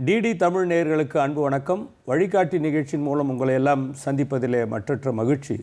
DD Tamil நேயர்களுக்கு அன்பு வணக்கம். வழிகாட்டி நிகழ்ச்சியின் மூலம் உங்களை எல்லாம் சந்திப்பதிலே மற்றற்ற மகிழ்ச்சி.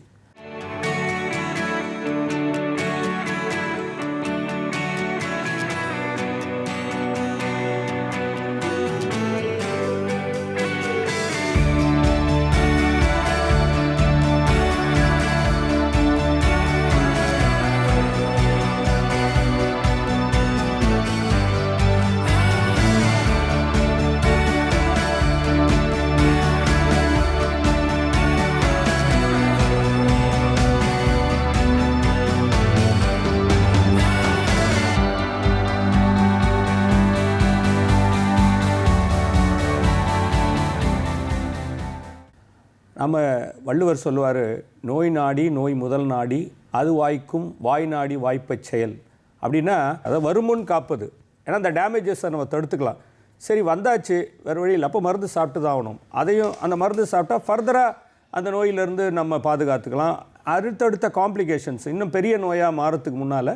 நம்ம வள்ளுவர் சொல்லுவார், நோய் நாடி நோய் முதல் நாடி அது வாய்க்கும் வாய் நாடி வாய்ப்பை செயல் அப்படின்னா அதை வருமுன் காப்பது. ஏன்னா அந்த டேமேஜஸை நம்ம தடுத்துக்கலாம். சரி வந்தாச்சு, வேறு வழியில் அப்போ மருந்து சாப்பிட்டு தான் ஆகணும். அதையும் அந்த மருந்து சாப்பிட்டா ஃபர்தராக அந்த நோயிலிருந்து நம்ம பாதுகாத்துக்கலாம். அடுத்தடுத்த காம்ப்ளிகேஷன்ஸ் இன்னும் பெரிய நோயாக மாறத்துக்கு முன்னால்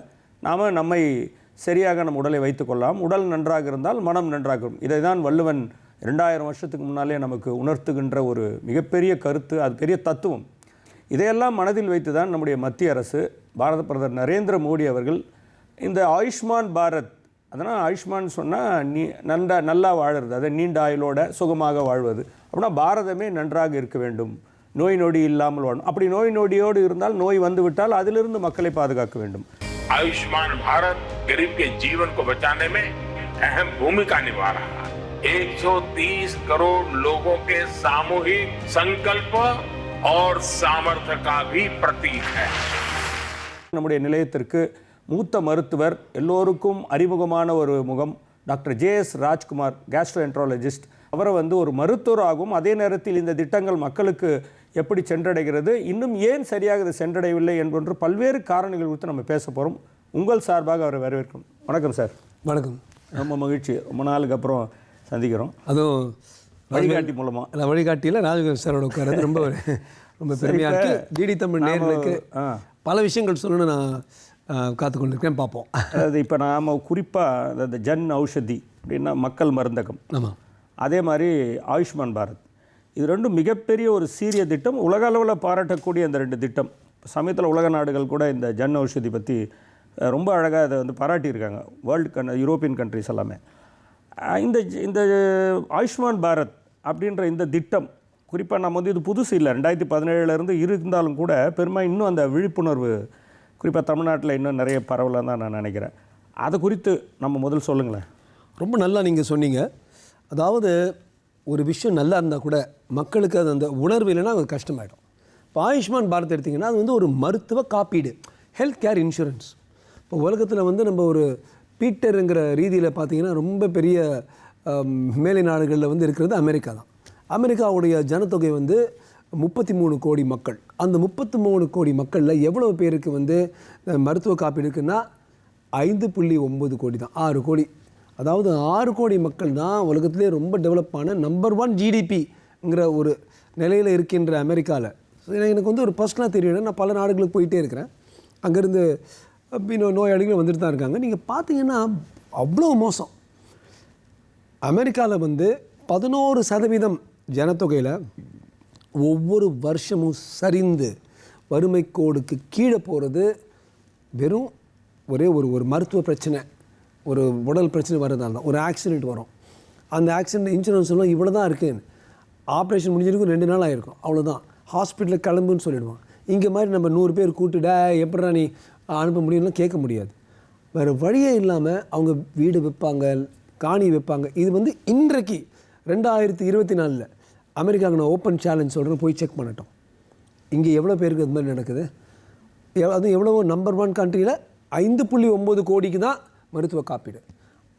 நாம் நம்மை சரியாக நம்ம உடலை வைத்துக்கொள்ளலாம். உடல் நன்றாக இருந்தால் மனம் நன்றாக இருக்கும். இதை தான் வள்ளுவன் 2000 வருஷத்துக்கு முன்னாலே நமக்கு உணர்த்துகின்ற ஒரு மிகப்பெரிய கருத்து, அது பெரிய தத்துவம். இதையெல்லாம் மனதில் வைத்து தான் நம்முடைய மத்திய அரசு, பாரத பிரதமர் நரேந்திர மோடி அவர்கள் இந்த ஆயுஷ்மான் பாரத், அதனால் ஆயுஷ்மான் சொன்னால் நல்லா வாழறது, அதை நீண்ட ஆயுளோட சுகமாக வாழ்வது அப்படின்னா பாரதமே நன்றாக இருக்க வேண்டும், நோய் நொடி இல்லாமல் வாழும். அப்படி நோய் நொடியோடு இருந்தால், நோய் வந்து விட்டால் அதிலிருந்து மக்களை பாதுகாக்க வேண்டும். आयुष्मान भारत गरीब के जीवन को बचाने में अहम भूमिका निभा रहा है. 130 करोड़ लोगों के सामूहिक संकल्प और सामर्थ्य का भी प्रतीक है. நம்முடைய நிலையத்திற்கு மூத்த மருத்துவர், எல்லோருக்கும் அறிமுகமான ஒரு முகம், டாக்டர் JS ராஜ்குமார், கேஸ்ட்ரோஎன்ட்ராலஜிஸ்ட். அவரை ஒரு மருத்துவராகவும் அதே நேரத்தில் இந்த திட்டங்கள் மக்களுக்கு எப்படி சென்றடைகிறது, இன்னும் ஏன் சரியாக இது சென்றடையவில்லை என்பது பல்வேறு காரணங்கள் குறித்து நம்ம பேச போகிறோம். உங்கள் சார்பாக அவரை வரவேற்கும். வணக்கம் சார். வணக்கம். ரொம்ப மகிழ்ச்சி, ரொம்ப நாளுக்கு அப்புறம் சந்திக்கிறோம். அதுவும் வழிகாட்டி மூலமாக. இல்லை, வழிகாட்டியில் ராஜகோபால் சாரோட உட்காரது ரொம்ப ரொம்ப பெருமையாக இருக்குது. டிடி தமிழ் நேயர்களுக்கு பல விஷயங்கள் சொல்லணும்னு நான் காத்துக்கொண்டிருக்கேன். பார்ப்போம். அதாவது இப்போ நாம் குறிப்பாக அந்த ஜன் ஔஷதி அப்படின்னா மக்கள் மருந்தகம், ஆமாம், அதே மாதிரி ஆயுஷ்மான் பாரத், இது ரெண்டும் மிகப்பெரிய ஒரு சீரிய திட்டம். உலக அளவில் பாராட்டக்கூடிய இந்த ரெண்டு திட்டம். சமயத்தில் உலக நாடுகள் கூட இந்த ஜன் ஔஷதி பற்றி ரொம்ப அழகாக அதை பாராட்டியிருக்காங்க. வேர்ல்டு யூரோப்பியன் கண்ட்ரிஸ் எல்லாமே. இந்த ஆயுஷ்மான் பாரத் அப்படின்ற இந்த திட்டம் குறிப்பாக நம்ம இது புதுசு இல்லை, 2017 இருந்தாலும் கூட பெருமை இன்னும் அந்த விழிப்புணர்வு குறிப்பாக தமிழ்நாட்டில் இன்னும் நிறைய பரவலாக தான் நான் நினைக்கிறேன். அதை குறித்து நம்ம முதல் சொல்லுங்களேன். ரொம்ப நல்லா நீங்கள் சொன்னீங்க. அதாவது ஒரு விஷயம் நல்லா இருந்தால் கூட மக்களுக்கு அது அந்த உணர்வு இல்லைன்னா அது கஷ்டமாயிடும். இப்போ ஆயுஷ்மான் பாரத் எடுத்திங்கன்னா அது ஒரு மருத்துவ காப்பீடு, ஹெல்த் கேர் இன்சூரன்ஸ். இப்போ உலகத்தில் நம்ம ஒரு பீட்டருங்கிற ரீதியில் பார்த்திங்கன்னா ரொம்ப பெரிய மேலை நாடுகளில் இருக்கிறது அமெரிக்கா தான். அமெரிக்காவுடைய ஜனத்தொகை 33 கோடி மக்கள். அந்த 33 கோடி மக்களில் எவ்வளோ பேருக்கு மருத்துவ காப்பீடு இருக்குன்னா 5.9 கோடி தான், 6 கோடி. அதாவது 6 கோடி மக்கள் தான் உலகத்திலே ரொம்ப டெவலப்பான நம்பர் 1 ஜிடிபிங்கிற ஒரு நிலையில் இருக்கின்ற அமெரிக்காவில். எனக்கு ஒரு பர்சனலாக தெரியும், நான் பல நாடுகளுக்கு போயிட்டே இருக்கிறேன். அங்கேருந்து நோயாளிகள் வந்துட்டு தான் இருக்காங்க. நீங்கள் பார்த்தீங்கன்னா அவ்வளோ மோசம். அமெரிக்காவில் 11% ஜனத்தொகையில் ஒவ்வொரு வருஷமும் சரிந்து வறுமை கோடுக்கு கீழே போகிறது வெறும் ஒரே ஒரு மருத்துவ பிரச்சனை, ஒரு உடல் பிரச்சனை வர்றதால தான். ஒரு ஆக்சிடெண்ட் வரும், அந்த ஆக்சிடெண்ட் இன்சூரன்ஸ் எல்லாம் இவ்வளோ தான் இருக்குன்னு, ஆப்ரேஷன் முடிஞ்சிருக்கும் 2 நாள் ஆகிருக்கும், அவ்வளோதான், ஹாஸ்பிட்டலுக்கு கிளம்புன்னு சொல்லிடுவான். இங்கே மாதிரி நம்ம 100 பேர் கூட்டுடா எப்படா நீ அனுப்ப முடியும்லாம் கேட்க முடியாது. வேறு வழியே இல்லாமல் அவங்க வீடு விற்பாங்க, காணி விற்பாங்க. இது இன்றைக்கு 2024 அமெரிக்காவுக்கு நான் ஓப்பன் சேலஞ்ச் சொல்கிறேன், போய் செக் பண்ணட்டும். இங்கே எவ்வளோ பேருக்கு அது மாதிரி நடக்குது. அதுவும் எவ்வளவோ நம்பர் 1 கண்ட்ரியில் 5.9 கோடிக்கு தான் மருத்துவ காப்பீடு.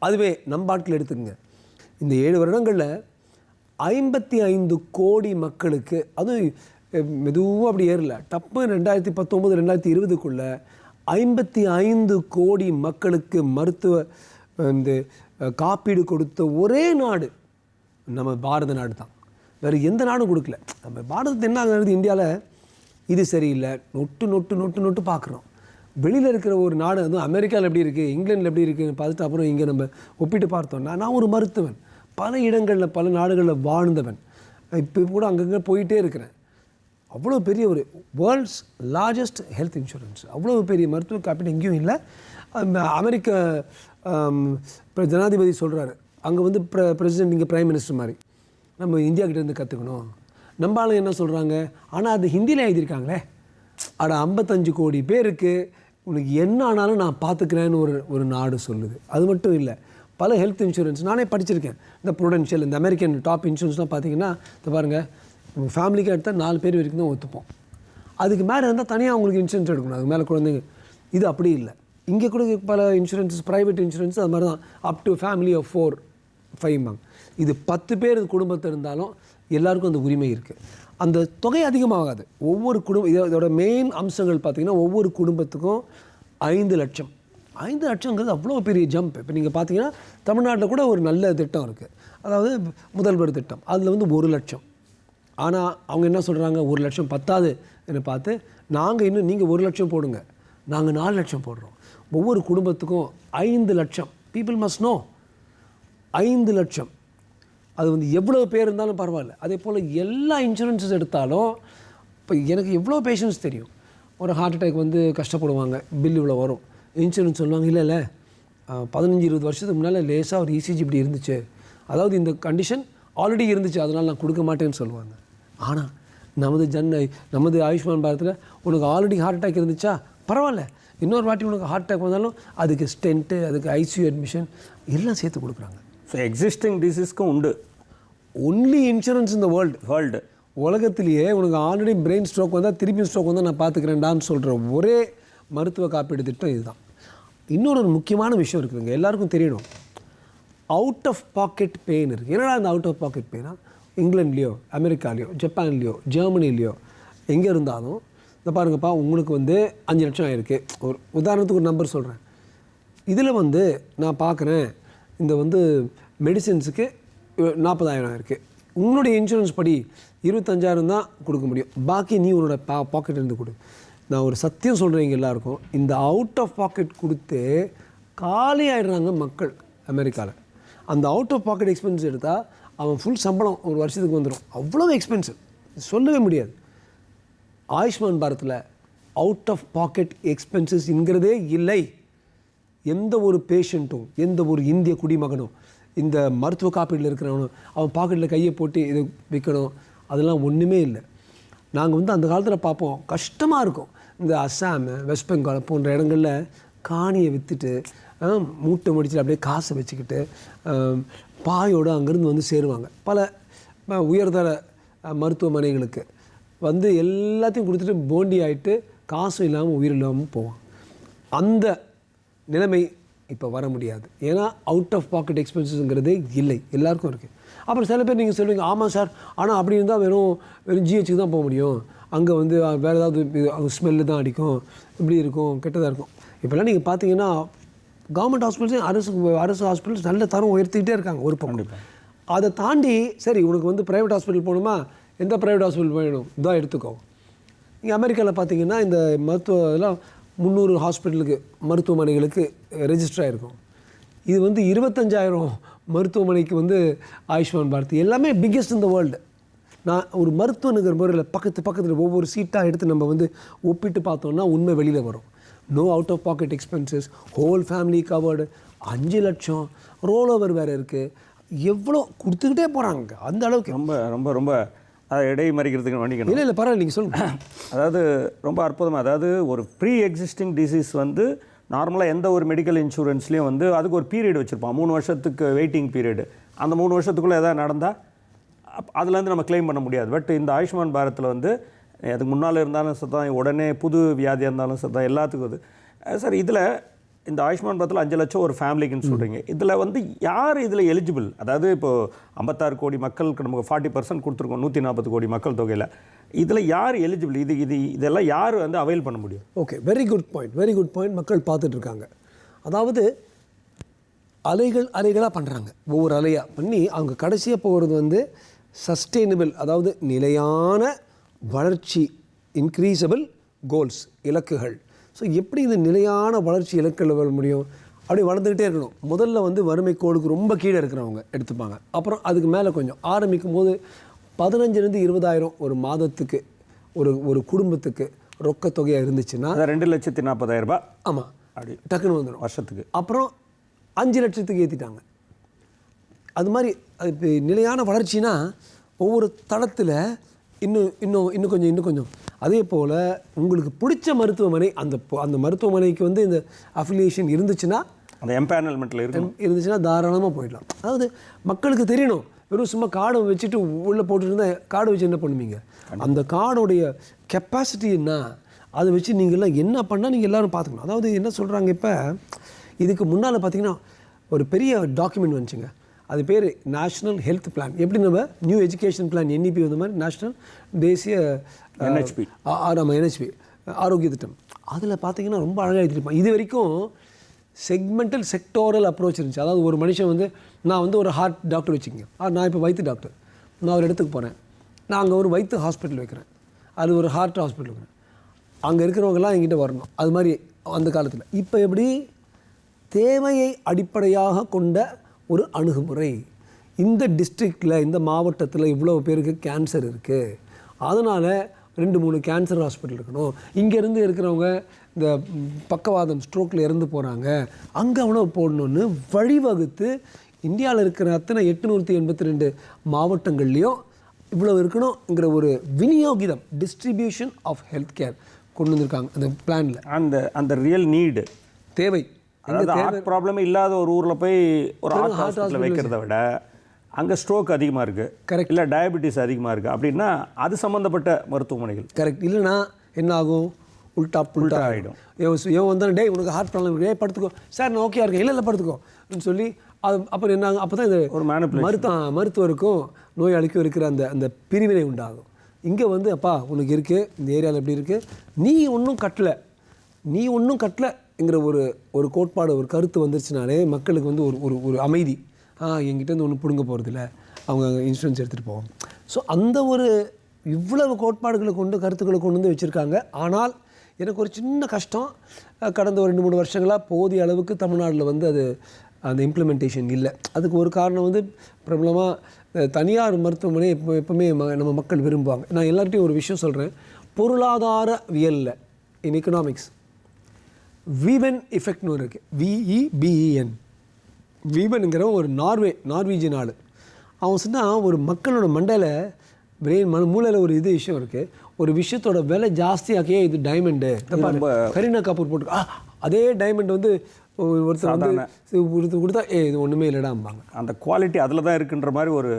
அதுவே நம்ம ஆட்கள் எடுத்துக்கங்க, இந்த 7 வருடங்களில் 55 கோடி மக்களுக்கு, அதுவும் மெதுவாக அப்படி ஏறல, டப்பு 2019 2020க்குள்ளே 55 கோடி மக்களுக்கு மருத்துவ காப்பீடு கொடுத்த ஒரே நாடு நம்ம பாரத நாடு தான். வேறு எந்த நாடும் கொடுக்கல. நம்ம பாரதத்தை என்ன ஆகுது, இந்தியாவில் இது சரியில்லை, நொட்டு நொட்டு நொட்டு நொட்டு பார்க்குறோம். வெளியில் இருக்கிற ஒரு நாடு, அதுவும் அமெரிக்காவில் எப்படி இருக்குது, இங்கிலாண்டில் எப்படி இருக்குதுன்னு பார்த்துட்டு அப்புறம் இங்கே நம்ம ஒப்பிட்டு பார்த்தோம்னா, நான் ஒரு மருத்துவன், பல இடங்களில் பல நாடுகளில் வாழ்ந்தவன். இப்போ கூட அங்கங்கே போயிட்டே இருக்கிறேன். அவ்வளோ பெரிய ஒரு வேர்ல்ட்ஸ் லார்ஜஸ்ட் ஹெல்த் இன்சூரன்ஸ், அவ்வளோ பெரிய மருத்துவ காப்பீடு எங்கேயும் இல்லை. அமெரிக்க ஜனாதிபதி சொல்கிறாரு, அங்கே வந்து பிரசிடென்ட் இங்கே பிரைம் மினிஸ்டர் மாதிரி நம்ம இந்தியாக்கிட்டேருந்து கற்றுக்கணும். நம்ம ஆளுங்க என்ன சொல்கிறாங்க, ஆனால் அது ஹிந்தியில் எழுதியிருக்காங்களே, அட 55 கோடி பேருக்கு உனக்கு என்ன ஆனாலும் நான் பார்த்துக்கிறேன்னு ஒரு நாடு சொல்லுது. அது மட்டும் இல்லை, பல ஹெல்த் இன்சூரன்ஸ் நானே படிச்சிருக்கேன். இந்த ப்ரூடென்ஷியல், இந்த அமெரிக்கன் டாப் இன்சூரன்ஸ்லாம் பார்த்தீங்கன்னா, இந்த பாருங்கள், உங்கள் ஃபேமிலிக்கு எடுத்தால் 4 பேர் வரைக்கும் தான் ஒத்துப்போம். அதுக்கு மேலே இருந்தால் தனியாக அவங்களுக்கு இன்சூரன்ஸ் எடுக்கணும். அதுக்கு மேலே குழந்தைங்க. இது அப்படி இல்லை. இங்கே கூட பல இன்சூரன்ஸஸ், ப்ரைவேட் இன்சூரன்ஸ் அது மாதிரி தான். அப் டு ஃபேமிலி ஆஃப் 4-5 இது 10 பேர் குடும்பத்தில் இருந்தாலும் எல்லாருக்கும் அந்த உரிமை இருக்குது. அந்த தொகை அதிகமாகாது. ஒவ்வொரு இதோட மெயின் அம்சங்கள் பார்த்திங்கன்னா, ஒவ்வொரு குடும்பத்துக்கும் 5 லட்சம். 5 லட்சங்கிறது அவ்வளோ பெரிய ஜம்ப். இப்போ நீங்கள் பார்த்தீங்கன்னா தமிழ்நாட்டில் கூட ஒரு நல்ல திட்டம் இருக்குது, அதாவது முதல்வர் திட்டம். அதில் வந்து 1 லட்சம். ஆனால் அவங்க என்ன சொல்கிறாங்க, 1 லட்சம் பத்தாது என்னை பார்த்து, நீங்கள் 1 லட்சம் போடுங்க, நாங்கள் 4 லட்சம் போடுறோம். ஒவ்வொரு குடும்பத்துக்கும் 5 லட்சம். பீப்புள் மஸ்ட் நோ, 5 லட்சம். அது வந்து எவ்வளோ பேர் இருந்தாலும் பரவாயில்ல. அதே போல் எல்லா இன்சூரன்ஸஸ் எடுத்தாலும், இப்போ எனக்கு எவ்வளோ பேஷண்ட்ஸ் தெரியும், ஒரு ஹார்ட் அட்டாக் வந்து கஷ்டப்படுவாங்க, பில் இவ்வளோ வரும். இன்சூரன்ஸ் சொல்லுவாங்க, இல்லை 15-20 வருஷத்துக்கு முன்னால் லேசாக ஒரு இசிஜி இப்படி இருந்துச்சு, அதாவது இந்த கண்டிஷன் ஆல்ரெடி இருந்துச்சு, அதனால் நான் கொடுக்க மாட்டேன்னு சொல்லுவாங்க. ஆனால் நமது ஆயுஷ்மான் பாரத்தில் உனக்கு ஆல்ரெடி ஹார்ட் அட்டாக் இருந்துச்சா, பரவாயில்ல, இன்னொரு வாட்டி உனக்கு ஹார்ட் அட்டாக் வந்தாலும் அதுக்கு ஸ்டென்ட்டு, அதுக்கு ஐசியூ அட்மிஷன் எல்லாம் சேர்த்து கொடுக்குறாங்க. ஸோ எக்ஸிஸ்டிங் டிசீஸ்க்கும் உண்டு. ஒன்லி இன்சூரன்ஸ் இந்த வேர்ல்டு உலகத்திலேயே உனக்கு ஆல்ரெடி பிரெயின் ஸ்ட்ரோக் வந்தால் திருப்பி ஸ்ட்ரோக் வந்தால் நான் பார்த்துக்கிறேன்டான்னு சொல்கிற ஒரே மருத்துவ காப்பீடு திட்டம் இதுதான். இன்னொரு முக்கியமான விஷயம் இருக்குதுங்க, எல்லாருக்கும் தெரியணும். அவுட் ஆஃப் பாக்கெட் பெயின் இருக்குது. என்னடா அந்த அவுட் ஆஃப் பாக்கெட் பெயினா, இங்கிலாண்ட்லேயோ அமெரிக்காலேயோ ஜப்பான்லேயோ ஜெர்மனிலேயோ எங்கே இருந்தாலும் இந்த பாருங்கப்பா, உங்களுக்கு வந்து 5 லட்சம் ஆயிருக்கு. ஒரு உதாரணத்துக்கு ஒரு நம்பர் சொல்கிறேன். இதில் வந்து நான் பார்க்குறேன், இந்த வந்து மெடிசின்ஸுக்கு 40,000 இருக்குது. உன்னுடைய இன்சூரன்ஸ் படி 25,000 தான் கொடுக்க முடியும், பாக்கி நீ உன்னோட பாக்கெட்லேருந்து கொடு. நான் ஒரு சத்தியம் சொல்கிறேன் எல்லாருக்கும், இந்த அவுட் ஆஃப் பாக்கெட் கொடுத்து காலி ஆகிடுறாங்க மக்கள் அமெரிக்காவில். அந்த அவுட் ஆஃப் பாக்கெட் எக்ஸ்பென்ஸ் எடுத்தால் அவன் ஃபுல் சம்பளம் ஒரு வருஷத்துக்கு வந்துடும். அவ்வளோ எக்ஸ்பென்சிவ், சொல்லவே முடியாது. ஆயுஷ்மான் பாரத்தில் அவுட் ஆஃப் பாக்கெட் எக்ஸ்பென்சஸ்ங்கிறதே இல்லை. எந்த ஒரு பேஷண்ட்டும், எந்த ஒரு இந்திய குடிமகனும், இந்த மருத்துவ காப்பீட்டில் இருக்கிறவனும் அவன் பாக்கெட்டில் கையை போட்டு இது விற்கணும், அதெல்லாம் ஒன்றுமே இல்லை. நாங்கள் வந்து அந்த காலத்தில் பார்ப்போம், கஷ்டமாக இருக்கும். இந்த அஸ்ஸாம், வெஸ்ட் பெங்கால் போன்ற இடங்களில் காணியை விற்றுட்டு மூட்டை முடிச்சுட்டு அப்படியே காசை வச்சுக்கிட்டு பாயோடு அங்கேருந்து வந்து சேருவாங்க. பல உயர்தர மருத்துவமனைகளுக்கு வந்து எல்லாத்தையும் கொடுத்துட்டு போண்டி ஆகிட்டு காசும் இல்லாமல் உயிர் இல்லாமல் போவான். அந்த நிலைமை இப்போ வர முடியாது. ஏன்னா அவுட் ஆஃப் பாக்கெட் எக்ஸ்பென்சஸ்ங்கிறதே இல்லை, எல்லாருக்கும் இருக்குது. அப்புறம் சில பேர் நீங்கள் சொல்லுவீங்க, ஆமாம் சார், ஆனால் அப்படி இருந்தால் வெறும் ஜிஹெச்சுக்கு தான் போக முடியும், அங்கே வந்து வேறு ஏதாவது ஸ்மெல்லு தான் அடிக்கும், இப்படி இருக்கும், கெட்டதாக இருக்கும். இப்போல்லாம் நீங்கள் பார்த்தீங்கன்னா கவர்மெண்ட் ஹாஸ்பிட்டல்ஸையும் அரசு ஹாஸ்பிட்டல்ஸ் நல்ல தரம் உயர்த்திக்கிட்டே இருக்காங்க ஒரு பக்கம். அதை தாண்டி சரி, உனக்கு வந்து ப்ரைவேட் ஹாஸ்பிட்டல் போகணுமா, எந்த ப்ரைவேட் ஹாஸ்பிட்டல் வேணும் இதான் எடுத்துக்கோ. இங்கே அமெரிக்காவில் பார்த்தீங்கன்னா இந்த மருத்துவ 300 ஹாஸ்பிட்டலுக்கு மருத்துவமனைகளுக்கு ரெஜிஸ்டர் ஆகிருக்கும். இது வந்து 25,000 மருத்துவமனைக்கு வந்து ஆயுஷ்மான் பாரத், எல்லாமே பிக்கெஸ்ட் இன் த வேர்ல்டு. நான் ஒரு மருத்துவனுங்கிற முறையில் பக்கத்தில் ஒவ்வொரு சீட்டாக எடுத்து நம்ம வந்து ஒப்பிட்டு பார்த்தோம்னா உண்மை வெளியில் வரும். No out of pocket expenses, whole family covered, 5 லட்சம், ரோல் ஓவர் வேறு இருக்குது, எவ்வளோ கொடுத்துக்கிட்டே போகிறாங்க. அந்த அளவுக்கு ரொம்ப ரொம்ப ரொம்ப அதை இடை மறிக்கிறதுக்கு பண்ணிக்கணும். இல்லை பரவாயில்ல, நீங்கள் சொல்லுங்கள். அதாவது ரொம்ப அற்புதமாக, அதாவது ஒரு ப்ரீ எக்ஸிஸ்டிங் டிசீஸ் வந்து நார்மலாக எந்த ஒரு மெடிக்கல் இன்சூரன்ஸ்லேயும் வந்து அதுக்கு ஒரு பீரியட் வச்சுருப்பான், 3 வருஷத்துக்கு வெயிட்டிங் பீரியடு. அந்த 3 வருஷத்துக்குள்ளே எதாவது நடந்தால் அதுலேருந்து நம்ம கிளைம் பண்ண முடியாது. பட் இந்த ஆயுஷ்மான் பாரத்தில் வந்து அதுக்கு முன்னால் இருந்தாலும் சத்தான், உடனே புது வியாதியாக இருந்தாலும் சத்தான், எல்லாத்துக்கும் அது சார். இதில் இந்த ஆயுஷ்மான் பாரத்தில் 5 லட்சம் ஒரு ஃபேமிலிக்குன்னு சொல்கிறீங்க. இதில் வந்து யார் இதில் எலிஜிபிள்? அதாவது இப்போது 56 கோடி மக்களுக்கு நமக்கு 40% கொடுத்துருக்கோம், 140 கோடி மக்கள் தொகையில். இதில் யார் எலிஜிபிள்? இதெல்லாம் யார் வந்து அவைல் பண்ண முடியும்? Okay, very good point. மக்கள் பார்த்துட்ருக்காங்க. அதாவது அலைகளாக பண்ணுறாங்க, ஒவ்வொரு அலையாக பண்ணி அவங்க கடைசியாக போகிறது வந்து சஸ்டெயினபிள், அதாவது நிலையான வளர்ச்சி, இன்க்ரீசபிள் கோல்ஸ், இலக்குகள். ஸோ எப்படி இந்த நிலையான வளர்ச்சி இலக்குகள் வர முடியும்? அப்படியே வளர்ந்துக்கிட்டே இருக்கணும். முதல்ல வந்து வறுமை கோடுக்கு ரொம்ப கீழே இருக்கிறவங்க எடுத்துப்பாங்க. அப்புறம் அதுக்கு மேலே கொஞ்சம் ஆரம்பிக்கும் போது 15,000 20,000 ஒரு மாதத்துக்கு ஒரு குடும்பத்துக்கு ரொக்க தொகையாக இருந்துச்சுன்னா 2,40,000 ரூபாய். ஆமாம், அப்படி டக்குன்னு வந்துடும் வருஷத்துக்கு. அப்புறம் 5 லட்சத்துக்கு ஏற்றிட்டாங்க. அது மாதிரி அது இப்போ நிலையான வளர்ச்சினா ஒவ்வொரு தளத்தில் இன்னும் கொஞ்சம். அதே போல் உங்களுக்கு பிடிச்ச மருத்துவமனை அந்த மருத்துவமனைக்கு வந்து இந்த அஃபிலியேஷன் இருந்துச்சுன்னா, அந்த எம்பேனல்மெண்ட்டில் இருந்துச்சுன்னா தாராளமாக போயிடலாம். அதாவது மக்களுக்கு தெரியணும். வெறும் சும்மா கார்டை வச்சுட்டு உள்ளே போட்டுருந்தா கார்டை வச்சு என்ன பண்ணுவீங்க? அந்த கார்டோடைய கெப்பாசிட்டி என்ன, அதை வச்சு நீங்கள்லாம் என்ன பண்ணால் நீங்கள் எல்லோரும் பார்த்துக்கணும். அதாவது என்ன சொல்கிறாங்க, இப்போ இதுக்கு முன்னால் பார்த்தீங்கன்னா ஒரு பெரிய டாக்குமெண்ட் வந்துச்சுங்க. அது பேர் நேஷ்னல் ஹெல்த் பிளான். எப்படி நம்ம நியூ எஜுகேஷன் பிளான் NEP வந்த மாதிரி நேஷ்னல் தேசிய NHP NHP ஆரோக்கிய திட்டம். அதில் பார்த்தீங்கன்னா ரொம்ப அழகாக எழுதிருப்பான். இது வரைக்கும் செக்மெண்டல் செக்டோரல் அப்ரோச் இருந்துச்சு. அதாவது ஒரு மனுஷன் வந்து நான் வந்து ஒரு ஹார்ட் டாக்டர் வச்சுக்கோங்க, நான் இப்போ வயிற்று டாக்டர், நான் ஒரு இடத்துக்கு போகிறேன், நான் அங்கே ஒரு வயிற்று ஹாஸ்பிட்டல் வைக்கிறேன், அது ஒரு ஹார்ட் ஹாஸ்பிட்டல் வைக்கிறேன், அங்கே இருக்கிறவங்கெல்லாம் என்கிட்ட வரணும். அது மாதிரி அந்த காலத்தில். இப்போ எப்படி தேவையை அடிப்படையாக கொண்ட ஒரு அணுகுமுறை. இந்த டிஸ்ட்ரிக்டில் இந்த மாவட்டத்தில் இவ்வளோ பேருக்கு கேன்சர் இருக்குது, அதனால் 2-3 கேன்சர் ஹாஸ்பிட்டல் இருக்கணும். இங்கேருந்து இருக்கிறவங்க இந்த பக்கவாதம் ஸ்ட்ரோக்கில் இறந்து போகிறாங்க, அங்கே அவ்வளோ போடணுன்னு வழிவகுத்து இந்தியாவில் இருக்கிற அத்தனை 882 மாவட்டங்கள்லேயும் இவ்வளோ இருக்கணுங்கிற ஒரு விநியோகிதம், டிஸ்ட்ரிபியூஷன் ஆஃப் ஹெல்த் கேர் கொண்டு வந்திருக்காங்க அந்த பிளானில். அந்த ரியல் நீடு, தேவை. அதாவது ஹார்ட் ப்ராப்ளமே இல்லாத ஒரு ஊரில் போய் ஒரு ஹார்ட் ஹாஸ்பிட்டலில் வைக்கிறத விட அங்கே ஸ்ட்ரோக் அதிகமாக இருக்குது, கரெக்ட், இல்லை டயபெட்டிஸ் அதிகமாக இருக்குது அப்படின்னா அது சம்மந்தப்பட்ட மருத்துவமனைகள். கரெக்ட். இல்லைனா என்ன ஆகும், உல்ட்டா ஆகிடும். ஏன் வந்தாலும் டே உனக்கு ஹார்ட் ப்ராப்ளம் இருக்குது, படுத்துக்கோ சார், நான் ஓகே இருக்கேன், இல்லை படுத்துக்கோ அப்படின்னு சொல்லி அது அப்புறம் என்ன ஆகும், அப்போ தான் இது ஒரு மருத்துவருக்கும் நோயாளிக்கும் இருக்கிற அந்த பிரிவினை உண்டாகும். இங்கே வந்து அப்பா உனக்கு இருக்குது, இந்த ஏரியாவில் எப்படி இருக்குது, நீ ஒன்றும் கட்டலைங்கிற ஒரு கோட்பாடு, ஒரு கருத்து வந்துருச்சுனாலே மக்களுக்கு வந்து ஒரு அமைதி. என்கிட்ட ஒன்றும் பிடுங்க போகிறதில்ல, அவங்க இன்சூரன்ஸ் எடுத்துகிட்டு போவோம். ஸோ அந்த இவ்வளவு கோட்பாடுகளை கொண்டு கருத்துக்களை கொண்டு வந்து வச்சுருக்காங்க. ஆனால் எனக்கு ஒரு சின்ன கஷ்டம், கடந்த ஒரு 2-3 வருஷங்களாக போதிய அளவுக்கு தமிழ்நாட்டில் வந்து அந்த இம்ப்ளிமெண்டேஷன் இல்லை. அதுக்கு ஒரு காரணம் வந்து பிரபலமாக தனியார் மருத்துவமனை எப்போவுமே நம்ம மக்கள் விரும்புவாங்க. நான் எல்லார்ட்டையும் ஒரு விஷயம் சொல்கிறேன், பொருளாதாரவியலில் இன் எக்கனாமிக்ஸ் வீபன் எஃபெக்ட்னு இருக்குது, VEBEN. வீபனுங்கிற ஒரு நார்வீஜியன் ஆள். அவன் சொன்னால் ஒரு மக்களோட மண்டையில் மூளையில் ஒரு விஷயம் இருக்குது, ஒரு விஷயத்தோட விலை ஜாஸ்தியாக்கே இது டைமண்டு, கரீனா கபூர் போட்டு அதே டைமண்ட் வந்து ஒருத்தர் கொடுத்தா இது ஒன்றுமே இல்லைடாம்பாங்க. அந்த குவாலிட்டி அதில் தான் இருக்குன்ற மாதிரி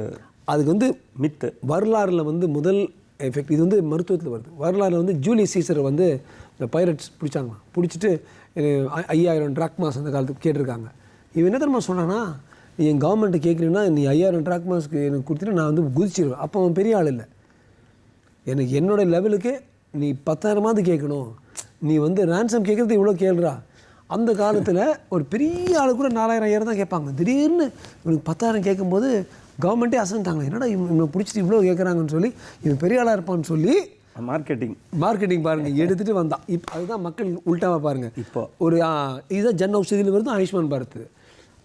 அதுக்கு வந்து மித்து. வரலாறில் வந்து முதல் எஃபெக்ட் இது வந்து மருத்துவத்தில் வருது. வரலாறில் வந்து ஜூலியஸ் சீசரை வந்து இந்த பைரட்ஸ் பிடிச்சாங்க, பிடிச்சிட்டு 5000 ட்ராக்மாஸ் அந்த காலத்துக்கு கேட்டிருக்காங்க. இவன் என்ன தெரியுமா சொன்னான்னா, நீ என் கவர்மெண்ட்டை கேட்குறீங்கன்னா நீ 5000 ட்ராக்மாஸ்க்கு எனக்கு கொடுத்துட்டு நான் வந்து குதிச்சிடுவேன். அப்போ அவன் பெரிய ஆள் இல்லை, எனக்கு என்னோடய லெவலுக்கு நீ 10,000 கேட்கணும், நீ வந்து ரேன்சம் கேட்குறது இவ்வளோ கேளுறா. அந்த காலத்தில் ஒரு பெரிய ஆள் கூட 4000 தான் கேட்பாங்க. திடீர்னு இவனுக்கு 10,000 கேட்கும்போது கவர்மெண்ட்டே அசந்தாங்க, என்னடா இவனை பிடிச்சிட்டு இவ்வளோ கேட்குறாங்கன்னு சொல்லி, இவன் பெரிய ஆளாக இருப்பான்னு சொல்லி மார்க்கெட்டிங் பாருங்கள் எடுத்துகிட்டு வந்தான். இப்போ அதுதான் மக்கள் உள்டாவாக பாருங்கள். இப்போ இதுதான் ஜன் ஔஷதியில் வருது, ஆயுஷ்மான் பாரத்.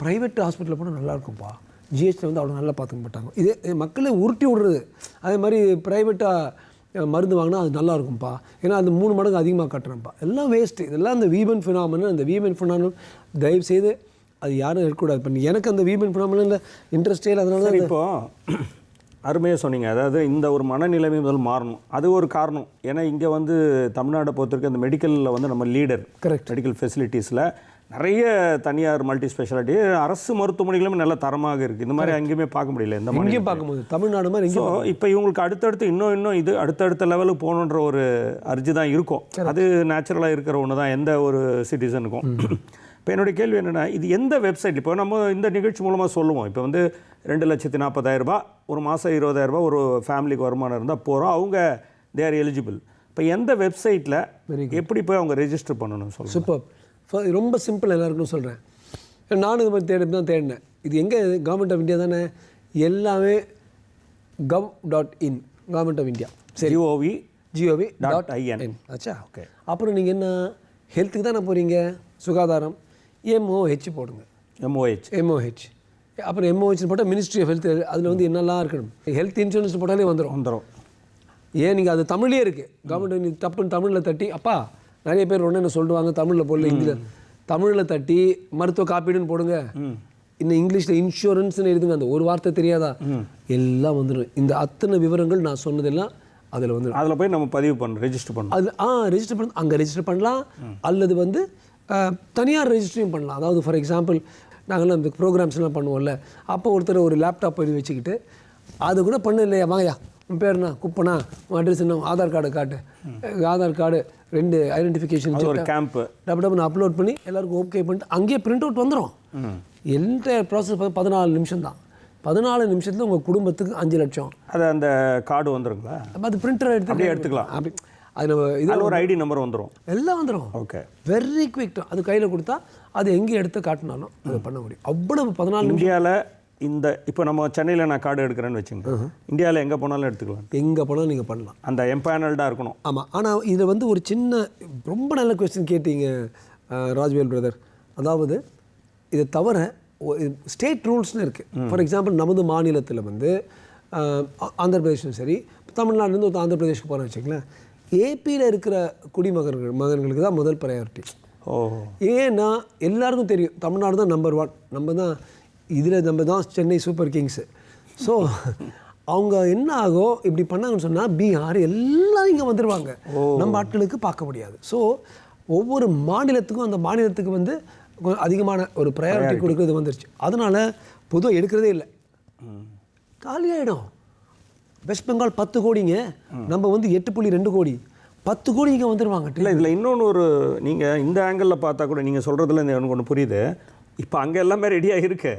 ப்ரைவேட் ஹாஸ்பிட்டலில் போனால் நல்லாயிருக்கும்ப்பா, ஜிஹெச்சில் வந்து அவ்வளோ நல்லா பார்த்துக்க மாட்டாங்க. இதே மக்களை உருட்டி விடுறது. அதே மாதிரி ப்ரைவேட்டாக மருந்து வாங்கினா அது நல்லாயிருக்கும்ப்பா, ஏன்னா அது 3 மடங்கு அதிகமாக கட்டுறேன்ப்பா. எல்லாம் வேஸ்ட்டு. இதெல்லாம் அந்த வீபன் ஃபினாமினல். அந்த வீபன் ஃபினாமினல் தயவு செய்து அது யாரும் இருக்கக்கூடாது. பண்ணி எனக்கு அந்த வீபன் ஃபினாமினல் இன்ட்ரெஸ்டே இல்லை. அதனால தான் இப்போது அருமையாக சொன்னீங்க. அதாவது இந்த ஒரு மனநிலைமை முதல் மாறணும், அது ஒரு காரணம். ஏன்னா இங்கே வந்து தமிழ்நாட்டை பொறுத்தவரைக்கும் அந்த மெடிக்கலில் வந்து நம்ம லீடர். கரெக்ட். மெடிக்கல் ஃபெசிலிட்டிஸில் நிறைய தனியார் மல்டி ஸ்பெஷாலிட்டி, அரசு மருத்துவமனைகளும் நல்ல தரமாக இருக்குது. இந்த மாதிரி அங்கேயுமே பார்க்க முடியல, இந்த மாதிரி பார்க்கும்போது தமிழ்நாடு மாதிரி. ஸோ இப்போ இவங்களுக்கு அடுத்தடுத்து இன்னும் இது அடுத்தடுத்த லெவலுக்கு போகணுன்ற ஒரு அர்ஜி தான் இருக்கும். அது நேச்சுரலாக இருக்கிற ஒன்று தான் எந்த ஒரு சிட்டிசனுக்கும். இப்போ என்னுடைய கேள்வி என்னென்னா, இது எந்த வெப்சைட், இப்போ நம்ம இந்த நிகழ்ச்சி மூலமாக சொல்லுவோம், இப்போ வந்து 2,40,000 ரூபாய் ஒரு மாதம் 20,000 ரூபாய் ஒரு ஃபேமிலிக்கு வருமானம் இருந்தால் போகிறோம், அவங்க தேர் எலிஜிபிள். இப்போ எந்த வெப்சைட்டில் எப்படி போய் அவங்க ரெஜிஸ்டர் பண்ணணும் சொல்லுங்கள். சூப்பர். ரொம்ப சிம்பிள், எல்லாருக்கும் சொல்கிறேன். நானும் இது மாதிரி தேடினேன். இது எங்கே, கவர்மெண்ட் ஆஃப் இந்தியா தானே, எல்லாமே gov.in, கவர்மெண்ட் ஆஃப் இந்தியா. சரி, gov.in ஆச்சா. ஓகே. அப்புறம் நீங்கள் என்ன ஹெல்த்துக்கு தானே போகிறீங்க, சுகாதாரம். MOH போடுங்க. MOH. அப்புறம் MOH போட்டால் மினிஸ்ட்ரி ஆஃப் ஹெல்த். அதில் வந்து என்னெல்லாம் இருக்கணும், ஹெல்த் இன்சூரன்ஸ் போட்டாலே வந்துடும். ஏன் நீங்கள் அது தமிழ்லேயே இருக்குது. கவர்மெண்ட் நீ டப்புன்னு தமிழில் தட்டி, அப்பா நிறைய பேர் ஒன்று என்ன சொல்லுவாங்க, தமிழில் போடல இங்கிலீஷ், தமிழில் தட்டி மருத்துவ காப்பீடுன்னு போடுங்க. இன்னும் இங்கிலீஷில் இன்சூரன்ஸ்னு எழுதுங்க. அந்த ஒரு வார்த்தை தெரியாதா, எல்லாம் வந்துடும். இந்த அத்தனை விவரங்கள் நான் சொன்னதெல்லாம் அதில் வந்து அதில் போய் நம்ம பதிவு பண்ணணும், ரெஜிஸ்டர் பண்ணணும். அதில் ரெஜிஸ்டர் பண்ண அங்கே ரெஜிஸ்டர் பண்ணலாம். அல்லது வந்து தனியார் ரெஜிஸ்டரையும் பண்ணலாம். அதாவது ஃபார் எக்ஸாம்பிள் நாங்கள்லாம் இந்த ப்ரோக்ராம்ஸ்லாம் பண்ணுவோம்ல, அப்போ ஒருத்தர் ஒரு லேப்டாப் எழுதி வச்சுக்கிட்டு அது கூட பண்ண இல்லையா, வாங்கயா உன் பேர்ண்ணா குப்பனா, உன் அட்ரஸ் என்ன, ஆதார் கார்டு காட்டு, ஆதார் கார்டு 2 ஐடென்டிஃபிகேஷன் ஒரு கேம்ப்பு டப்பு அப்லோட் பண்ணி எல்லாருக்கும் ஓகே பண்ணிட்டு அங்கேயே பிரிண்ட் அவுட் வந்துடும். என்டையர் ப்ராசஸ் 14 நிமிஷம் தான். 14 நிமிஷத்தில் உங்கள் குடும்பத்துக்கு 5 லட்சம். அது அந்த கார்டு வந்துருங்களா? அது பிரிண்டர் எடுத்துக்கலாம். அப்படி அது நம்ம இதில் ஒரு ஐடி நம்பர் வந்துடும், எல்லாம் வந்துடும். Okay, very quick. அது கையில் கொடுத்தா அது எங்கே எடுத்து காட்டினாலும் அதை பண்ண முடியும். அவ்வளவு 14 இந்தியாவில் இந்த இப்போ நம்ம சென்னையில் நான் கார்டு எடுக்கிறேன்னு வச்சுங்க, இந்தியாவில் எங்கே போனாலும் எடுத்துக்கலாம். எங்கே போனாலும் நீங்கள் பண்ணலாம். அந்த எம்பேனல்டாக இருக்கணும். ஆமாம். ஆனால் இதில் வந்து ஒரு சின்ன ரொம்ப நல்ல கொஸ்டின் கேட்டீங்க ராஜ்வேல் பிரதர். அதாவது இதை தவிர ஸ்டேட் ரூல்ஸ்னு இருக்குது. ஃபார் எக்ஸாம்பிள் நமது மாநிலத்தில் வந்து ஆந்திர பிரதேஷும் சரி, தமிழ்நாடுலேருந்து ஒரு ஆந்திர பிரதேஷ்க்கு போகிறேன்னு வச்சுங்களேன், ஏபியில் இருக்கிற மகன்களுக்கு தான் முதல் ப்ரையாரிட்டி. ஏன்னா எல்லாருக்கும் தெரியும் தமிழ்நாடு தான் நம்பர் 1, நம்ம தான் இதில், நம்ம தான் சென்னை சூப்பர் கிங்ஸு. ஸோ அவங்க என்ன ஆகும் இப்படி பண்ணாங்கன்னு சொன்னால், பீகார் எல்லாம் இங்கே வந்துடுவாங்க, நம்ம ஆட்களுக்கு பார்க்க முடியாது. ஸோ ஒவ்வொரு மாநிலத்துக்கும் அந்த மாநிலத்துக்கு வந்து அதிகமான ஒரு ப்ரையாரிட்டி கொடுக்குறது வந்துருச்சு. அதனால் பொதுவாக எடுக்கிறதே இல்லை, காலியாகிடும். வெஸ்ட் பெங்கால் 10 கோடிங்க, நம்ம வந்து 8.2 கோடி, 10 கோடி இங்கே வந்துடுவாங்க. இல்லை இதில் இன்னொன்று ஒரு நீங்கள் இந்த ஆங்கிளில் பார்த்தா கூட நீங்கள் சொல்கிறதுல எனக்கு ஒன்று புரியுது. இப்போ அங்கே எல்லாமே ரெடியாக இருக்கு,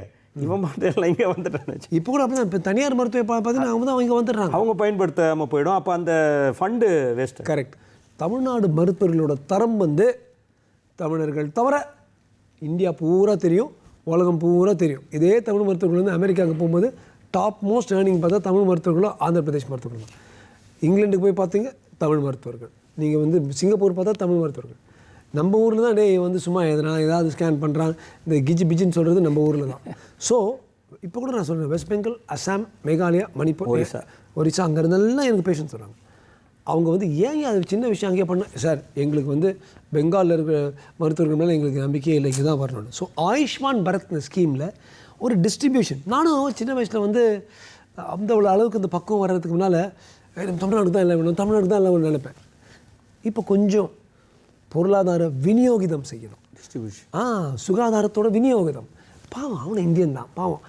இவன் பார்த்து எல்லாம் இங்கே வந்துட்டான்னு. இப்போ கூட அப்படி தான். இப்போ தனியார் மருத்துவ பார்த்தீங்கன்னா அவங்க தான் இங்கே வந்துடுறாங்க, அவங்க பயன்படுத்தாமல் போயிடும். அப்போ அந்த ஃபண்டு வேஸ்ட்டு. கரெக்ட். தமிழ்நாடு மருத்துவர்களோட தரம் வந்து தமிழர்கள் தவிர இந்தியா பூரா தெரியும், உலகம் பூரா தெரியும். இதே தமிழ் மருத்துவர்கள் வந்து அமெரிக்காவுக்கு போகும்போது டாப் மோஸ்ட் ஏர்னிங் பார்த்தா தமிழ் மருத்துவர்களும் ஆந்திர பிரதேஷ் மருத்துவர்கள் தான். இங்கிலாந்துக்கு போய் பார்த்தீங்க தமிழ் மருத்துவர்கள், நீங்கள் வந்து சிங்கப்பூர் பார்த்தா தமிழ் மருத்துவர்கள். நம்ம ஊரில் தான் வந்து சும்மா எதனா ஏதாவது ஸ்கேன் பண்ணுறாங்க, இந்த பிஜின்னு சொல்கிறது நம்ம ஊரில் தான். ஸோ இப்போ கூட நான் சொல்கிறேன், வெஸ்ட் பெங்கால், அசாம், மேகாலயா, மணிப்பூர், ஒரிசா அங்கேருந்தெல்லாம் எனக்கு பேஷண்ட்ஸ் வராங்க. அவங்க வந்து ஏன் அது சின்ன விஷயம் அங்கேயே பண்ண சார், எங்களுக்கு வந்து பெங்காலில் இருக்கிற மருத்துவர்கள் மேலே எங்களுக்கு நம்பிக்கையே இல்லை, இங்கே தான் வரணும். ஸோ ஆயுஷ்மான் பாரத் ஸ்கீமில் ஒரு டிஸ்ட்ரிபியூஷன். நானும் சின்ன வயசில் வந்து அந்த அளவுக்கு அந்த பக்குவம் வர்றதுக்கு முன்னால் தமிழ்நாடு தான் எல்லாம் வேணும், தமிழ்நாடு தான் எல்லாம் நினைப்பேன். இப்போ கொஞ்சம் பொருளாதார விநியோகிதம் செய்யணும், டிஸ்ட்ரிபியூஷன், சுகாதாரத்தோட விநியோகிதம். பாவம் அவனை இந்தியன் தான், பாவம்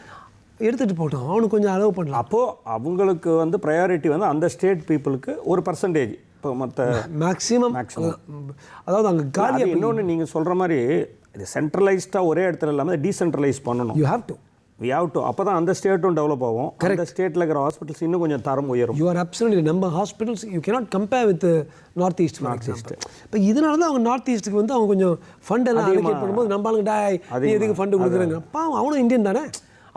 எடுத்துகிட்டு போட்டோம், அவனுக்கு கொஞ்சம் அளவு பண்ணலாம். அப்போது அவங்களுக்கு வந்து ப்ரையாரிட்டி வந்து அந்த ஸ்டேட் பீப்புளுக்கு ஒரு பர்சன்டேஜ். இப்போ மற்ற மேக்ஸிமம் அதாவது அங்கே காலி. இன்னொன்று நீங்கள் சொல்கிற மாதிரி இது சென்ட்ரலைஸ்டாக ஒரே இடத்துல இல்லாமல் டீசென்ட்ரலைஸ் பண்ணணும். யூ ஹேவ் டு அப்போ தான் அந்த ஸ்டேட்டும் டெவலப் ஆகும். அந்த ஸ்டேட்டில் இருக்கிற ஹாஸ்பிட்டல்ஸ் இன்னும் கொஞ்சம் தரம் உயரும். You are absolutely. நம்ம hospitals you cannot compare with north east. இப்போ இதனால தான் அவங்க நார்த் ஈஸ்ட்டுக்கு வந்து அவங்க கொஞ்சம் ஃபண்ட் எல்லாம் அலோகேட் பண்ணும்போது நம்ம ஆளுங்க எதுக்கு ஃபண்டு கொடுக்குறாங்க, பாவம் அவனும் இந்தியன் தானே,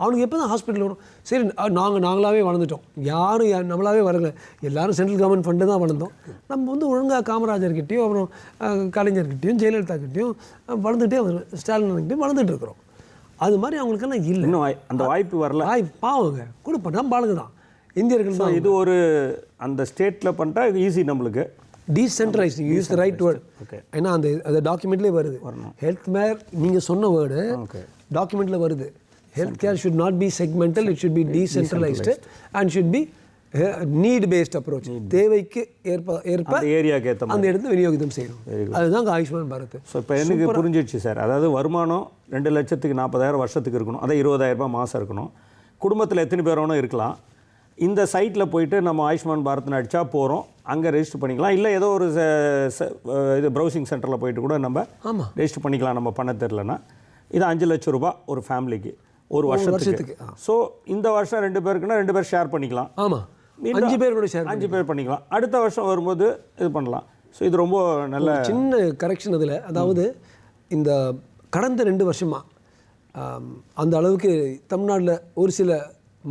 அவனுக்கு எப்போ தான் ஹாஸ்பிட்டல் வரும். சரி நாங்களாவே வளர்ந்துட்டோம், யாரும் நம்மளாவே வரல, எல்லாரும் சென்ட்ரல் கவர்மெண்ட் ஃபண்டு தான் வளர்ந்தோம். நம்ம வந்து ஒழுங்காக காமராஜர்கிட்டையும் அப்புறம் கலைஞர்கிட்டையும் ஜெயலலிதாக்கிட்டையும் வளர்ந்துகிட்டே ஸ்டாலின்கிட்டையும் வளர்ந்துட்டு இருக்கிறோம். அது மாதிரி அவங்களுக்கெல்லாம் இல்லை, இன்னும் அந்த வாய்ப்பு வரல. பாவங்க கொடுப்போம், நம்ம ஆளுங்க தான் இந்தியர்கள் தான். இது ஒரு அந்த ஸ்டேட்டில் பண்ணிட்டா இது ஈஸி நம்மளுக்கு. Decentralised, use the right word. ஏன்னா அந்த டாக்குமெண்ட்லேயே வருது, ஹெல்த் மேர் நீங்கள் சொன்ன வேர்டு டாக்குமெண்ட்டில் வருது. Health care should not be segmental, it should be decentralized and should be need based approach. தேவைக்கு ஏற்ப ஏரியாக்கு ஏற்ற அந்த இடத்துல விநியோகிதம் செய்யணும். அதுதான் ஆயுஷ்மான் பாரத். ஸோ இப்போ எனக்கு புரிஞ்சிடுச்சு சார். அதாவது வருமானம் 2,40,000 வருஷத்துக்கு இருக்கணும், அதான் 20,000 மாதம் இருக்கணும். குடும்பத்தில் எத்தனை பேர் வேணும் இருக்கலாம். இந்த சைட்டில் போயிட்டு நம்ம ஆயுஷ்மான் பாரத்னு அடித்தா போகிறோம், அங்கே ரெஜிஸ்டர் பண்ணிக்கலாம். இல்லை ஏதோ ஒரு இது ப்ரௌசிங் சென்டரில் போயிட்டு கூட நம்ம ரெஜிஸ்டர் பண்ணிக்கலாம், நம்ம பண்ண தெரிலனா. இது 5 லட்சம் ரூபாய் ஒரு ஃபேமிலிக்கு ஒரு வருஷத்துக்கு. ஸோ இந்த வருஷம் 2 பேருக்குன்னா 2 பேர் ஷேர் பண்ணிக்கலாம். ஆமாம், 5 பேர் கூட ஷேர் 5 பேர் பண்ணிக்கலாம். அடுத்த வருஷம் வரும்போது இது பண்ணலாம். ஸோ இது ரொம்ப நல்ல சின்ன கரெக்ஷன் அதில். அதாவது இந்த கடந்த 2 வருஷமாக அந்த அளவுக்கு தமிழ்நாட்டில் ஒரு சில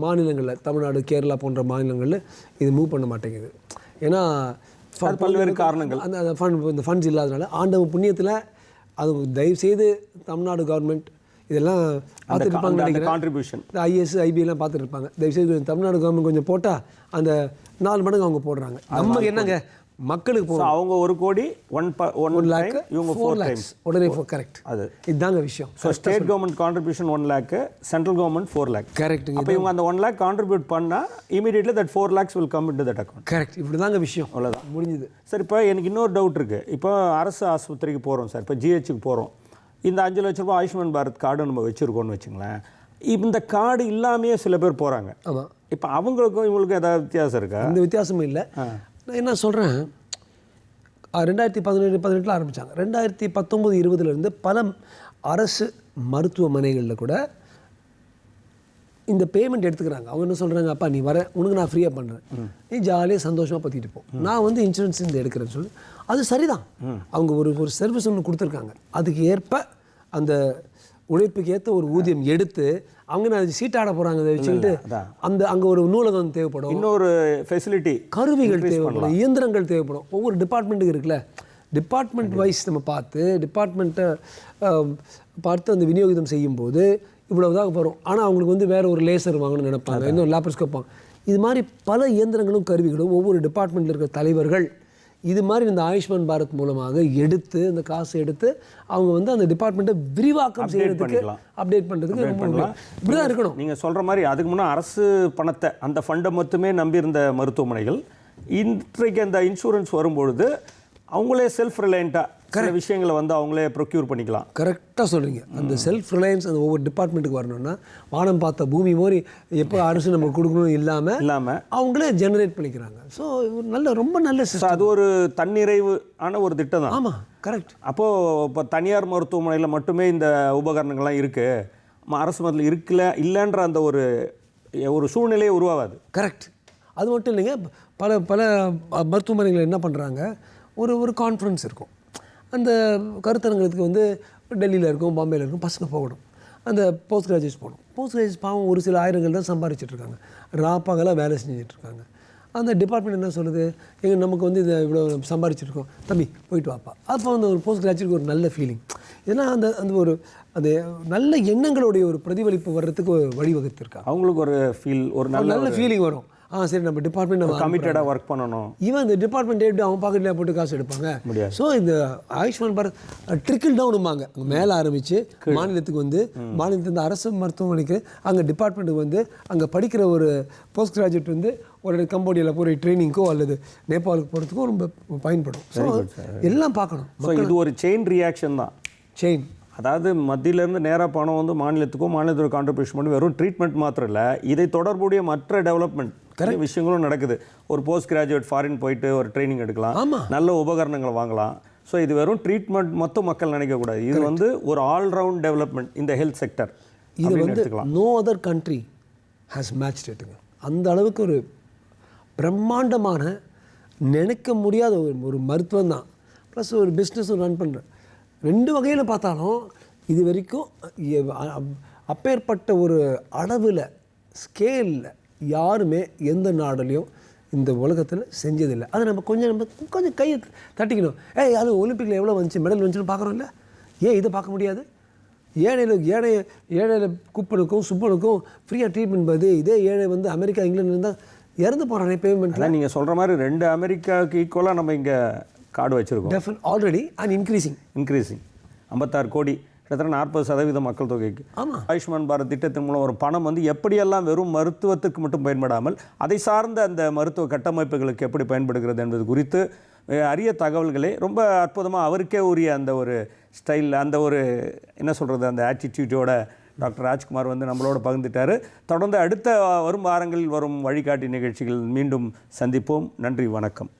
மாநிலங்களில், தமிழ்நாடு, கேரளா போன்ற மாநிலங்களில் இது மூவ் பண்ண மாட்டேங்குது. ஏன்னா பல்வேறு காரணங்கள். அந்த இந்த ஃபண்ட்ஸ் இல்லாதனால ஆண்டவன் புண்ணியத்தில் அது தயவுசெய்து தமிழ்நாடு கவர்மெண்ட் இதெல்லாம் பார்த்துட்டு இருப்பாங்க நினைக்கிறேன். கான்ட்ரிபியூஷன் இந்த ஐஏஎஸ் ஐபிஎல்லாம் பார்த்துட்டு இருப்பாங்க. தயவுசெய்து தமிழ்நாடு கவர்மெண்ட் கொஞ்சம் போட்டால் அந்த 4 மடங்கு அவங்க போடுறாங்க. நமக்கு என்னங்க மக்களுக்கு போகும். அவங்க 1 கோடி 1 lakh, இவங்க 4 times. உடனே கரெக்ட். அது இதுதாங்க விஷயம். So state government contribution 1 lakh, central government 4 lakh. கரெக்ட்டுங்க. அப்போ இவங்க அந்த 1 lakh கான்ட்ரிபியூட் பண்ணால் immediately that 4 lakhs will come into that account. Correct. இப்படி தாங்க விஷயம். அவ்வளோதான் முடிஞ்சுது. சார். இப்போ எனக்கு இன்னொரு டவுட் இருக்குது. இப்போ அரசு ஆஸ்பத்திரிக்கு போகிறோம் சார், இப்போ ஜிஹெச்சுக்கு போகிறோம். இந்த 5 லட்ச ரூபாய் ஆயுஷ்மான் பாரத் கார்டு நம்ம வச்சுருக்கோன்னு வச்சுங்களேன். இந்த கார்டு இல்லாமையே சில பேர் போகிறாங்க. ஆமாம். இப்போ அவங்களுக்கும் இவங்களுக்கும் ஏதாவது வித்தியாசம் இருக்கா? இந்த வித்தியாசமும் இல்லை. நான் என்ன சொல்கிறேன், 2017-18 ஆரம்பித்தாங்க. 2019-20 பல அரசு மருத்துவமனைகளில் கூட இந்த பேமெண்ட் எடுத்துக்கிறாங்க. அவங்க என்ன சொல்கிறாங்க, அப்பா நீ வர, உனக்கு நான் ஃப்ரீயாக பண்ணுறேன், நீ ஜாலியாக சந்தோஷமாக பற்றிட்டு போ, நான் வந்து இன்சூரன்ஸ் இந்த எடுக்கிறேன்னு சொல்லி. அது சரிதான். அவங்க ஒரு சர்வீஸ் ஒன்று கொடுத்துருக்காங்க. அதுக்கு ஏற்ப அந்த உழைப்புக்கு ஏற்ற ஒரு ஊதியம் எடுத்து அவங்க நான் சீட்டாட போகிறாங்க. அதை வச்சுக்கிட்டு அங்கே ஒரு நூலகம் தேவைப்படும், இன்னொரு ஃபெசிலிட்டி, கருவிகள் தேவைப்படும், இயந்திரங்கள் தேவைப்படும். ஒவ்வொரு டிபார்ட்மெண்ட்டுக்கு இருக்குல்ல, டிபார்ட்மெண்ட் வைஸ் நம்ம டிபார்ட்மெண்ட்டை பார்த்து அந்த விநியோகிதம் செய்யும்போது இவ்வளவுதான் வரும். ஆனால் அவங்களுக்கு வந்து வேறு ஒரு லேசர் வாங்கணும்னு நினைப்பாங்க, இன்னும் லேப்ரோஸ்கோப் வாங்க. இது மாதிரி பல இயந்திரங்களும் கருவிகளும் ஒவ்வொரு டிபார்ட்மெண்ட்டில் இருக்கிற தலைவர்கள் இது மாதிரி இந்த ஆயுஷ்மான் பாரத் மூலமாக எடுத்து இந்த காசை எடுத்து அவங்க வந்து அந்த டிபார்ட்மெண்ட்டை விரிவாக்கம் செய்யறதுக்கு, அப்டேட் பண்ணுறதுக்கு இப்படி தான் இருக்கணும். நீங்கள் சொல்கிற மாதிரி அதுக்கு முன்னே அரசு பணத்தை அந்த ஃபண்டை மட்டுமே நம்பியிருந்த மருத்துவமனைகள் இன்றைக்கு அந்த இன்சூரன்ஸ் வரும்பொழுது அவங்களே செல்ஃப் ரிலையண்ட்டாக சில விஷயங்களை வந்து அவங்களே ப்ரொக்யூர் பண்ணிக்கலாம். கரெக்டாக சொல்கிறீங்க. அந்த செல்ஃப் ரிலையன்ஸ் அந்த ஒவ்வொரு டிபார்ட்மெண்ட்டுக்கு வரணும்னா வானம் பார்த்த பூமி மாதிரி எப்போ அரசு நம்ம கொடுக்கணும் இல்லாமல் அவங்களே ஜெனரேட் பண்ணிக்கிறாங்க. ஸோ ரொம்ப நல்ல சிஸ்டம். அது ஒரு தன்னிறைவு ஆன ஒரு திட்டம் தான். ஆமாம், கரெக்ட். அப்போது இப்போ தனியார் மருத்துவமனையில் மட்டுமே இந்த உபகரணங்கள்லாம் இருக்குது, அரசு மருத்துவத்தில் இல்லைன்ற அந்த ஒரு சூழ்நிலையே உருவாகாது. கரெக்ட். அது மட்டும் இல்லைங்க, பல மருத்துவமனைகள் என்ன பண்ணுறாங்க, ஒரு கான்ஃபரன்ஸ் இருக்கும். அந்த கருத்தரங்களுக்கு வந்து டெல்லியில் இருக்கும், பாம்பேயில் இருக்கும், பசங்க போகணும். அந்த போஸ்ட் கிராஜுவேட்ஸ் போகணும். போஸ்ட் கிராஜுவேட்ஸ் பாவம் ஒரு சில ஆயிரங்கள் தான் சம்பாதிச்சிட்ருக்காங்க, ராப்பாகலாம் வேலை செஞ்சிட்ருக்காங்க. அந்த டிபார்ட்மெண்ட் என்ன சொல்லுது, நமக்கு வந்து இதை இவ்வளோ சம்பாதிச்சிருக்கோம், தம்பி போயிட்டு வாப்பா. அப்போ அந்த ஒரு போஸ்ட் கிராஜுவேட்க்கு ஒரு நல்ல ஃபீலிங். ஏன்னா அந்த நல்ல எண்ணங்களுடைய ஒரு பிரதிபலிப்பு வர்றதுக்கு வழிவகுத்திருக்காங்க. அவங்களுக்கு ஒரு ஃபீல், ஒரு நல்ல ஃபீலிங் வரும். சரி, நம்ம டிபார்ட்மெண்ட் நம்ம கமிட்டடாக ஒர்க் பண்ணணும். ஈவன் இந்த டிபார்ட்மெண்ட் எப்படி அவன் பாக்கெட்டில் போட்டு காசு எடுப்பாங்க முடியாது. ஸோ இந்த ஆயுஷ்மான் பாரத் ட்ரிக்கிள் டவுனுமாங்க, மேலே ஆரம்பித்து மாநிலத்துக்கு வந்து மாநிலத்திலேருந்து அரசு மருத்துவமனைக்கு அங்கே டிபார்ட்மெண்ட்டுக்கு வந்து அங்கே படிக்கிற ஒரு போஸ்ட் கிராஜுவேட் வந்து ஒரு கம்போடியாவில் போகிற ட்ரைனிங்க்கோ அல்லது நேபாளுக்கு போகிறதுக்கோ ரொம்ப பயன்படும். ஸோ எல்லாம் பார்க்கணும். ஸோ இது ஒரு செயின் ரியாக்ஷன் தான். செயின், அதாவது மத்தியிலேருந்து நேராக பணம் வந்து மாநிலத்துக்கு கான்ட்ரிபியூஷன் பண்ணி வெறும் ட்ரீட்மெண்ட் மாத்திரம் இல்லை, இதை தொடர்புடைய மற்ற டெவலப்மெண்ட் விஷயங்களும் நடக்குது. ஒரு போஸ்ட் கிராஜுவேட் ஃபாரின் போயிட்டு ஒரு ட்ரைனிங் எடுக்கலாம், நல்ல உபகரணங்களை வாங்கலாம். ஸோ இது வெறும் ட்ரீட்மெண்ட் மொத்தம் மக்கள் நினைக்கக்கூடாது. இது வந்து ஒரு ஆல்ரவுண்ட் டெவலப்மெண்ட் இந்த ஹெல்த் செக்டர். இது வந்து no other country has matched இட்டுங்க. அந்த அளவுக்கு ஒரு பிரம்மாண்டமான நினைக்க முடியாத ஒரு மருத்துவம் தான். ப்ளஸ் ஒரு பிஸ்னஸும் ரன் பண்ணுறேன். 2 வகையில் பார்த்தாலும் இது வரைக்கும் அப்பேற்பட்ட ஒரு அளவில் ஸ்கேலில் யாருமே எந்த நாடுலையும் இந்த உலகத்தில் செஞ்சதில்லை. அதை நம்ம கொஞ்சம் கையை தட்டிக்கணும். அது ஒலிம்பிக்கில் எவ்வளோ வந்துச்சு, மெடல் வந்துச்சுன்னு பார்க்குறோம்ல, ஏன் இதை பார்க்க முடியாது? ஏழையில் குப்பனுக்கும் சுப்பனுக்கும் ஃப்ரீயாக ட்ரீட்மெண்ட் பார்த்து இதே ஏழை வந்து அமெரிக்கா இங்கிலாந்து இருந்தால் இறந்து போகிறானே பேமெண்ட். நீங்கள் சொல்கிற மாதிரி 2 அமெரிக்காவுக்கு ஈக்குவலாக நம்ம இங்கே கார்டு வச்சுருக்கோம். ஆல்ரெடி அண்ட் இன்க்ரீசிங் 56 கோடி, கிட்டத்தட்ட 40% மக்கள் தொகைக்கு. ஆயுஷ்மான் பாரத் திட்டத்தின் மூலம் ஒரு பணம் வந்து எப்படியெல்லாம் வெறும் மருத்துவத்துக்கு மட்டும் பயன்படாமல் அதை சார்ந்த அந்த மருத்துவ கட்டமைப்புகளுக்கு எப்படி பயன்படுகிறது என்பது குறித்து அரிய தகவல்களை ரொம்ப அற்புதமாக அவருக்கே உரிய அந்த ஒரு ஸ்டைல், அந்த ஒரு என்ன சொல்கிறது, அந்த ஆட்டிடியூட்டோட டாக்டர் ராஜ்குமார் வந்து நம்மளோட பகிர்ந்துட்டார். தொடர்ந்து அடுத்த வரும் வாரங்களில் வரும் வழிகாட்டி நிகழ்ச்சிகள் மீண்டும் சந்திப்போம். நன்றி, வணக்கம்.